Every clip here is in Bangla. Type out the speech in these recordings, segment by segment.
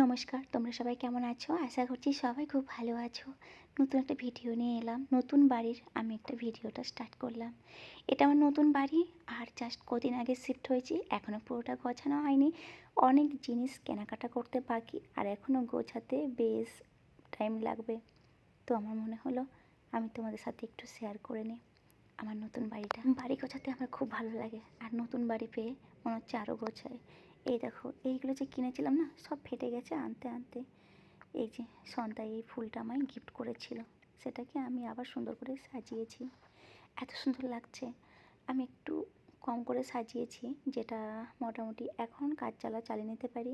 নমস্কার, তোমরা সবাই কেমন আছো? আশা করছি সবাই খুব ভালো আছো। নতুন একটা ভিডিও নিয়ে এলাম। নতুন বাড়ির আমি একটা ভিডিওটা স্টার্ট করলাম। এটা আমার নতুন বাড়ি, আর জাস্ট কদিন আগে শিফট হয়েছি। এখনও পুরোটা গোছানো হয়নি। অনেক জিনিস কেনাকাটা করতে বাকি, আর এখনও গোছাতে বেশ টাইম লাগবে। তো আমার মনে হলো আমি তোমাদের সাথে একটু শেয়ার করে নিই আমার নতুন বাড়িটা। বাড়ি গোছাতে আমার খুব ভালো লাগে, আর নতুন বাড়ি পেয়ে মনে হচ্ছে আরও গোছাই। এই দেখো, এইগুলো যে কিনেছিলাম না, সব ফেটে গেছে আনতে আনতে। এই যে সন্ধ্যা এই ফুলটা আমায় গিফট করেছিল, সেটাকে আমি আবার সুন্দর করে সাজিয়েছি। এত সুন্দর লাগছে। আমি একটু কম করে সাজিয়েছি, যেটা মোটামুটি এখন কাজ চালিয়ে নিতে পারি।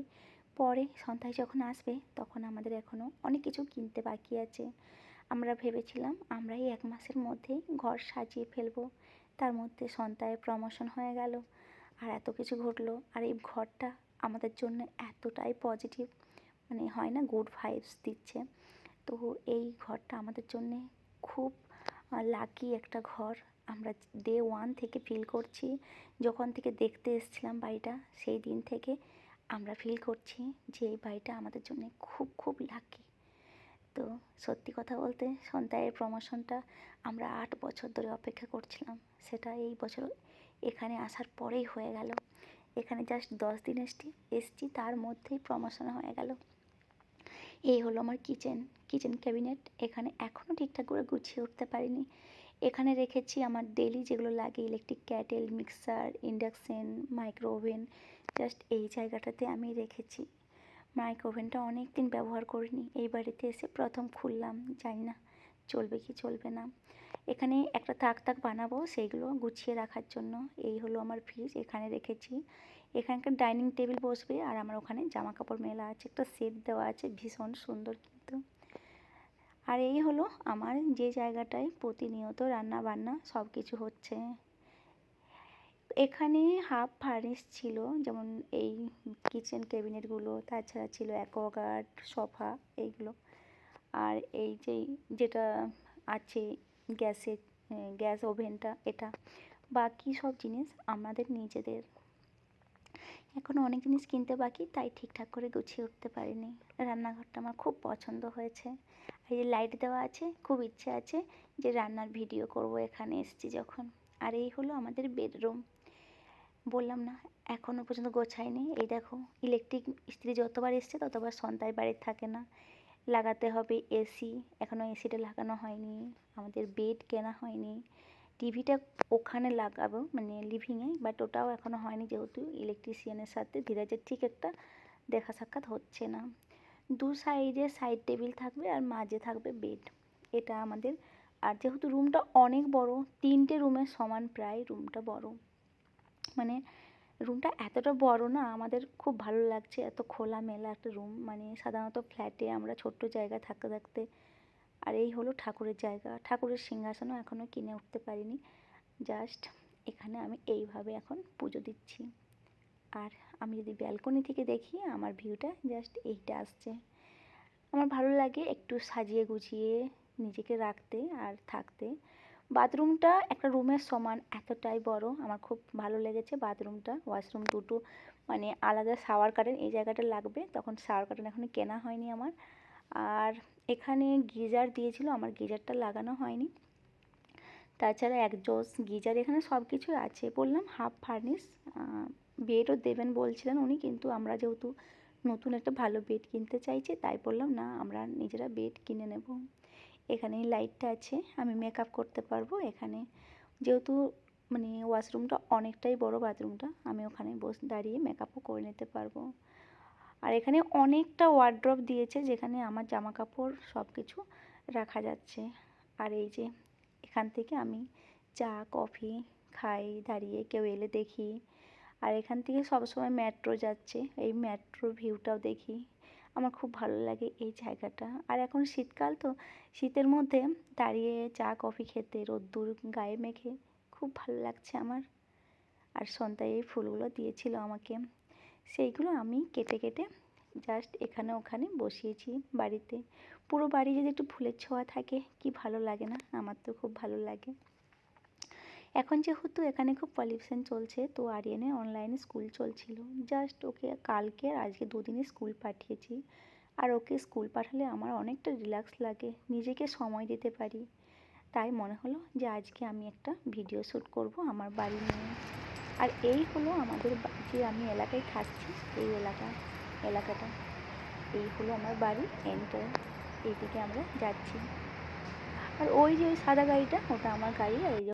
পরে সন্ধ্যায় যখন আসবে তখন আমাদের এখনও অনেক কিছু কিনতে বাকি আছে। আমরা ভেবেছিলাম আমরা এই 1 মাসের মধ্যেই ঘর সাজিয়ে ফেলবো। তার মধ্যে সন্ধ্যায় প্রমোশন হয়ে গেল, আর এত কিছু ঘটলো। আর এই ঘরটা আমাদের জন্য এতটাই পজিটিভ, মানে হয় না, গুড ভাইবস দিচ্ছে। তো এই ঘরটা আমাদের জন্যে খুব লাকি একটা ঘর। আমরা ডে 1 থেকে ফিল করছি, যখন থেকে দেখতে এসেছিলাম বাড়িটা, সেই দিন থেকে আমরা ফিল করছি যে এই বাড়িটা আমাদের জন্য খুব খুব লাকি। তো সত্যি কথা বলতে, সন্ধ্যায়ের প্রমোশনটা আমরা 8 বছর ধরে অপেক্ষা করছিলাম। সেটা এই বছর এখানে আসার পরেই হয়ে গেল। এখানে জাস্ট 10 দিন এসছি, তার মধ্যেই প্রমোশন হয়ে গেল। এই হলো আমার কিচেন ক্যাবিনেট। এখানে এখনও ঠিকঠাক করে গুছিয়ে উঠতে পারিনি। এখানে রেখেছি আমার ডেইলি যেগুলো লাগে, electric cattle, mixer, induction, micro oven. Just এই জায়গাটাতে আমি রেখেছি। মাইক্রো ওভেনটা অনেক দিন ব্যবহার করিনি, এই বাড়িতে এসে প্রথম খুললাম। জানি না চলবে কি চলবে না। এখানে একটা তাক বানাবো, সেইগুলো গুছিয়ে রাখার জন্য। এই হলো আমার ফ্রিজ, এখানে রেখেছি। এখানকার ডাইনিং টেবিল বসবে, আর আমার ওখানে জামা কাপড় মেলা আছে, একটা সেট দেওয়া আছে, ভীষণ সুন্দর কিন্তু। আর এই হলো আমার যে জায়গাটায় প্রতিনিয়ত রান্না বান্না সব কিছু হচ্ছে। এখানে হাফ ফার্নিশ ছিল, যেমন এই কিচেন ক্যাবিনেটগুলো, তাছাড়া ছিল অ্যাকোয়াগার্ড, সোফা, এইগুলো। আর এই যেটা আছে গ্যাসের, গ্যাস ওভেনটা, এটা। বাকি সব জিনিস আমাদের নিজেদের। এখনও অনেক জিনিস কিনতে বাকি, তাই ঠিকঠাক করে গুছিয়ে উঠতে পারিনি। রান্নাঘরটা আমার খুব পছন্দ হয়েছে। এই যে লাইট দেওয়া আছে, খুব ইচ্ছে আছে যে রান্নার ভিডিও করব এখানে এসেছি যখন। আর এই হলো আমাদের বেডরুম। বললাম না, এখনও পর্যন্ত গোছায়নি। এই দেখো, ইলেকট্রিক ইস্ত্রি যতবার এসছে ততবার সন্ধ্যায় বাড়ির থাকে না। লাগাতে হবে এসি, এখনও এসিটা লাগানো হয়নি। আমাদের বেড কেনা হয়নি। টিভিটা ওখানে লাগাবো, মানে লিভিংয়ে, বাট ওটাও এখনও হয়নি, যেহেতু ইলেকট্রিশিয়ানের সাথে ধীরাজের ঠিক একটা দেখা সাক্ষাৎ হচ্ছে না। দু সাইডে সাইড টেবিল থাকবে, আর মাঝে থাকবে বেড, এটা আমাদের। আর যেহেতু রুমটা অনেক বড়, 3টে রুমের সমান প্রায় রুমটা বড়, মানে রুমটা এতটা বড় না, আমাদের খুব ভালো লাগছে। এত খোলামেলা একটা রুম, মানে সাধারণত ফ্ল্যাটে আমরা ছোট্ট জায়গায় থাকতে থাকতে। আর এই হলো ঠাকুরের জায়গা। ঠাকুরের সিংহাসনও এখনও কিনে উঠতে পারিনি। জাস্ট এখানে আমি এইভাবে এখন পুজো দিচ্ছি। আর আমি যদি ব্যালকনি থেকে দেখি, আমার ভিউটা জাস্ট এইটা আসছে। আমার ভালো লাগে একটু সাজিয়ে গুছিয়ে নিজেকে রাখতে আর থাকতে। বাথরুমটা একটা রুমের সমান, এতটাই বড়। আমার খুব ভালো লেগেছে বাথরুমটা। ওয়াশরুম দুটো, মানে আলাদা শাওয়ার কার্টেন এই জায়গাটা লাগবে, তখন শাওয়ার কার্টেন এখনও কেনা হয়নি আমার। আর এখানে গিজার দিয়েছিল, আমার গিজারটা লাগানো হয়নি। তাছাড়া একজস্ট গিজার, এখানে সব কিছুই আছে। বললাম হাফ ফার্নিশ। বেডও দেবেন বলছিলেন উনি, কিন্তু আমরা যেহেতু নতুন একটা ভালো বেড কিনতে চাইছি, তাই বললাম না, আমরা নিজেরা বেড কিনে নেব। এখানে লাইটটা আছে, আমি মেকআপ করতে পারবো এখানে, যেহেতু মানে ওয়াশরুমটা অনেকটাই বড়, বাথরুমটা আমি ওখানে দাঁড়িয়ে মেকআপও করে নিতে পারবো। আর এখানে অনেকটা ওয়ার্ড্রপ দিয়েছে, যেখানে আমার জামা কাপড় সব কিছু রাখা যাচ্ছে। আর এই যে এখান থেকে আমি চা কফি খাই দাঁড়িয়ে, কেউ এলে দেখি। আর এখান থেকে সবসময় মেট্রো যাচ্ছে, এই মেট্রোর ভিউটাও দেখি। আমার খুব ভালো লাগে এই জায়গাটা। আর এখন শীতকাল, তো শীতের মধ্যে দাঁড়িয়ে চা কফি খেতে, রোদ্দুর গায়ে মেখে খুব ভালো লাগছে আমার। আর সন্ধ্যায় এই ফুলগুলো দিয়েছিল আমাকে, সেইগুলো আমি কেটে কেটে জাস্ট এখানে ওখানে বসিয়েছি বাড়িতে। পুরো বাড়ি যদি একটু ফুলের ছোঁয়া থাকে, কি ভালো লাগে না? আমার তো খুব ভালো লাগে। এখন যেহেতু এখানে খুব পলিউশন চলছে, তো আরিয়ানের অনলাইনে স্কুল চলছিল। জাস্ট ওকে কালকে আর আজকে দুদিনই স্কুল পাঠিয়েছি। আর ওকে স্কুল পাঠালে আমার অনেকটা রিল্যাক্স লাগে, নিজেকে সময় দিতে পারি। তাই মনে হলো যে আজকে আমি একটা ভিডিও শ্যুট করব আমার বাড়ি নিয়ে। আর এই হলো আমাদের যে আমি এলাকায় থাকছি, এই এলাকাটা এই হলো আমার বাড়ি এন্টার। এইদিকে আমরা যাচ্ছি। আর ওই যে ওই সাদা গাড়িটা, ওটা আমার গাড়ি। আর এই যে